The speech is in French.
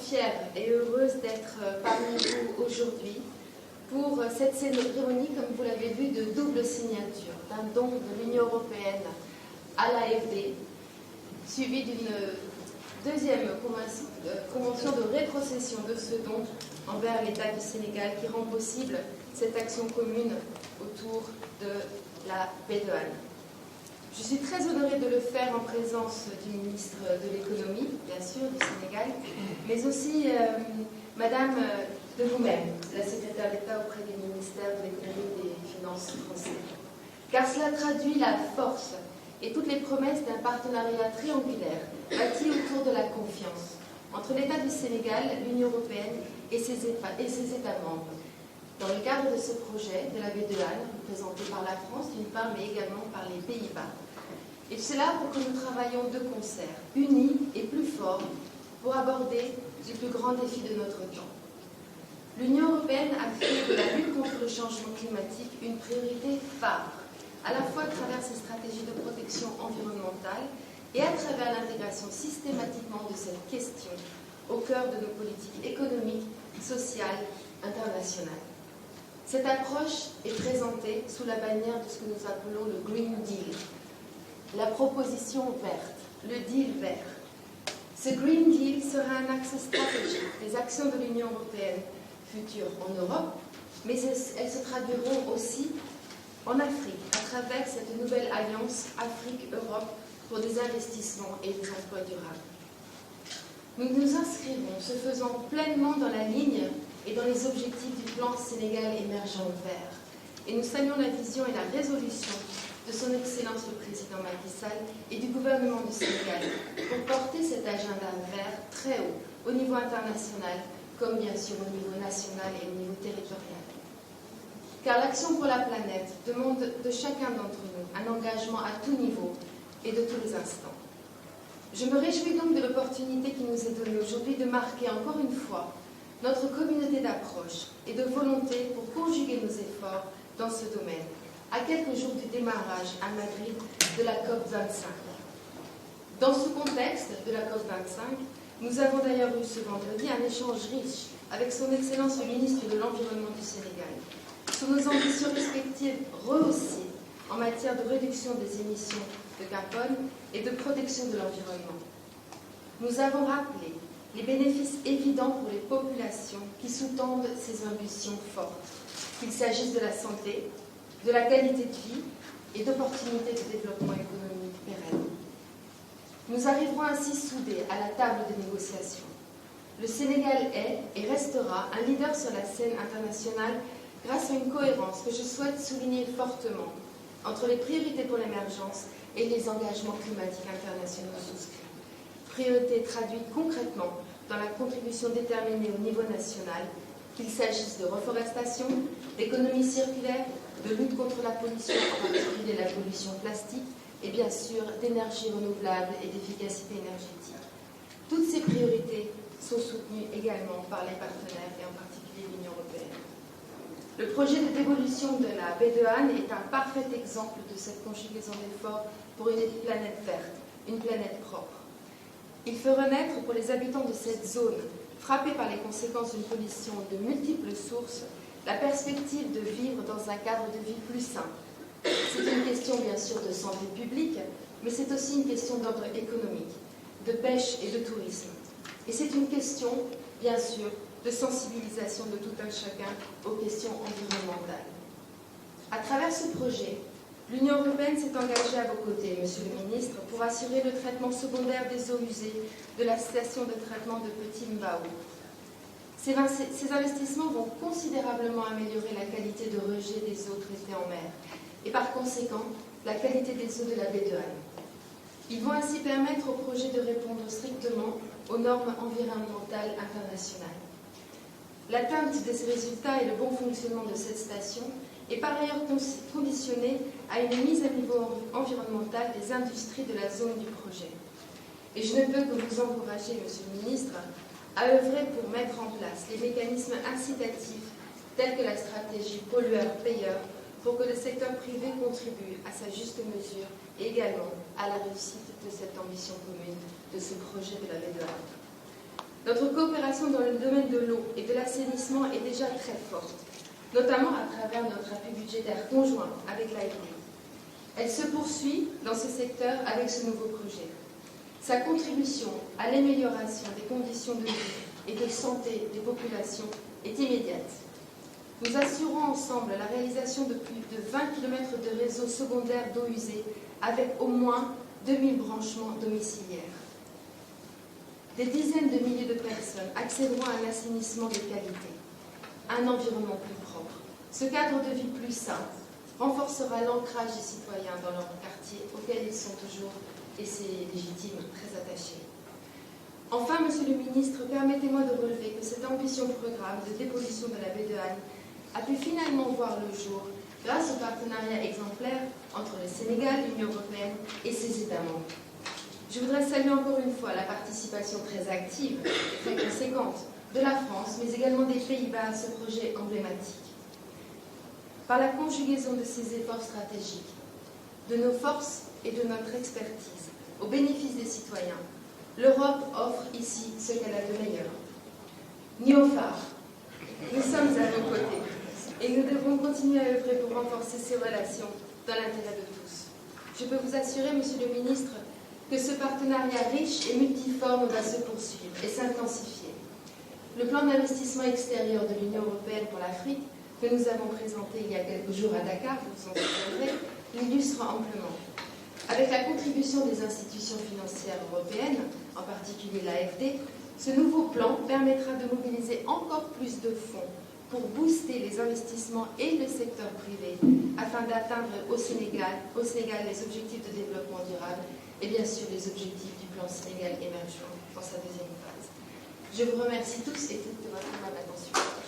fière et heureuse d'être parmi vous aujourd'hui pour cette cérémonie, comme vous l'avez vu, de double signature, d'un don de l'Union européenne à l'AFD, suivi d'une deuxième convention de rétrocession de ce don envers l'État du Sénégal qui rend possible cette action commune autour de la baie de Han. Je suis très honorée de le faire en présence du ministre de l'économie, bien sûr, du Sénégal, mais aussi Madame de vous-même, la secrétaire d'État auprès du ministère de l'économie et des finances français. Car cela traduit la force et toutes les promesses d'un partenariat triangulaire bâti autour de la confiance entre l'État du Sénégal, l'Union européenne et ses États membres. Dans le cadre de ce projet de la baie de Han, représenté par la France d'une part, mais également par les Pays-Bas. Et cela pour que nous travaillions de concert, unis et plus forts, pour aborder les plus grands défis de notre temps. L'Union européenne a fait de la lutte contre le changement climatique une priorité phare, à la fois à travers ses stratégies de protection environnementale et à travers l'intégration systématiquement de cette question au cœur de nos politiques économiques, sociales, internationales. Cette approche est présentée sous la bannière de ce que nous appelons le Green Deal, la proposition verte, le deal vert. Ce Green Deal sera un axe stratégique des actions de l'Union européenne future en Europe, mais elles se traduiront aussi en Afrique, à travers cette nouvelle alliance Afrique-Europe pour des investissements et des emplois durables. Nous nous inscrivons, ce faisant, pleinement dans la ligne et dans les objectifs du plan Sénégal émergent vert. Et nous saluons la vision et la résolution de son Excellence le Président Macky Sall et du gouvernement du Sénégal pour porter cet agenda vert très haut, au niveau international, comme bien sûr au niveau national et au niveau territorial. Car l'action pour la planète demande de chacun d'entre nous un engagement à tout niveau et de tous les instants. Je me réjouis donc de l'opportunité qui nous est donnée aujourd'hui de marquer encore une fois notre communauté d'approche et de volonté pour conjuguer nos efforts dans ce domaine, à quelques jours du démarrage à Madrid de la COP25. Dans ce contexte de la COP25, nous avons d'ailleurs eu ce vendredi un échange riche avec son Excellence le ministre de l'Environnement du Sénégal, sur nos ambitions respectives rehaussées en matière de réduction des émissions de carbone et de protection de l'environnement. Nous avons rappelé les bénéfices évidents pour les populations qui sous-tendent ces ambitions fortes, qu'il s'agisse de la santé, de la qualité de vie et d'opportunités de développement économique pérenne. Nous arriverons ainsi soudés à la table des négociations. Le Sénégal est et restera un leader sur la scène internationale grâce à une cohérence que je souhaite souligner fortement entre les priorités pour l'émergence et les engagements climatiques internationaux souscrits. Priorités traduites concrètement dans la contribution déterminée au niveau national, qu'il s'agisse de reforestation, d'économie circulaire, de lutte contre la pollution, en particulier la pollution plastique, et bien sûr d'énergie renouvelable et d'efficacité énergétique. Toutes ces priorités sont soutenues également par les partenaires et en particulier l'Union européenne. Le projet de dévolution de la baie de Han est un parfait exemple de cette conjugaison d'efforts pour une planète verte, une planète propre. Il fait renaître pour les habitants de cette zone, frappés par les conséquences d'une pollution de multiples sources, la perspective de vivre dans un cadre de vie plus sain. C'est une question bien sûr de santé publique, mais c'est aussi une question d'ordre économique, de pêche et de tourisme. Et c'est une question, bien sûr, de sensibilisation de tout un chacun aux questions environnementales. À travers ce projet, l'Union européenne s'est engagée à vos côtés, Monsieur le Ministre, pour assurer le traitement secondaire des eaux usées de la station de traitement de Petit Mbao. Ces investissements vont considérablement améliorer la qualité de rejet des eaux traitées en mer et par conséquent la qualité des eaux de la baie de Han. Ils vont ainsi permettre au projet de répondre strictement aux normes environnementales internationales. L'atteinte de ces résultats et le bon fonctionnement de cette station est par ailleurs conditionnée à une mise à niveau environnemental des industries de la zone du projet. Et je ne peux que vous encourager, Monsieur le Ministre, à œuvrer pour mettre en place les mécanismes incitatifs tels que la stratégie pollueur-payeur pour que le secteur privé contribue à sa juste mesure et également à la réussite de cette ambition commune de ce projet de la baie de Han. Notre coopération dans le domaine de l'eau et de l'assainissement est déjà très forte, notamment à travers notre appui budgétaire conjoint avec l'AFD. Elle se poursuit dans ce secteur avec ce nouveau projet. Sa contribution à l'amélioration des conditions de vie et de santé des populations est immédiate. Nous assurons ensemble la réalisation de plus de 20 km de réseaux secondaires d'eau usée avec au moins 2000 branchements domiciliaires. Des dizaines de milliers de personnes accéderont à un assainissement de qualité, un environnement plus propre. Ce cadre de vie plus sain renforcera l'ancrage des citoyens dans leur quartier auquel ils sont toujours, et c'est légitime, très attachés. Enfin, Monsieur le Ministre, permettez-moi de relever que cet ambitieux programme de dépollution de la baie de Han a pu finalement voir le jour grâce au partenariat exemplaire entre le Sénégal, l'Union européenne et ses États membres. Je voudrais saluer encore une fois la participation très active et très conséquente de la France, mais également des Pays-Bas à ce projet emblématique. Par la conjugaison de ces efforts stratégiques, de nos forces et de notre expertise, au bénéfice des citoyens, l'Europe offre ici ce qu'elle a de meilleur. Néophare, nous sommes à vos côtés et nous devons continuer à œuvrer pour renforcer ces relations dans l'intérêt de tous. Je peux vous assurer, Monsieur le Ministre, que ce partenariat riche et multiforme va se poursuivre et s'intensifier. Le plan d'investissement extérieur de l'Union européenne pour l'Afrique, que nous avons présenté il y a quelques jours à Dakar, vous vous en souviendrez, l'illustre amplement. Avec la contribution des institutions financières européennes, en particulier l'AFD, ce nouveau plan permettra de mobiliser encore plus de fonds pour booster les investissements et le secteur privé afin d'atteindre au Sénégal les objectifs de développement durable et bien sûr les objectifs du plan Sénégal émergent dans sa deuxième phase. Je vous remercie tous et toutes de votre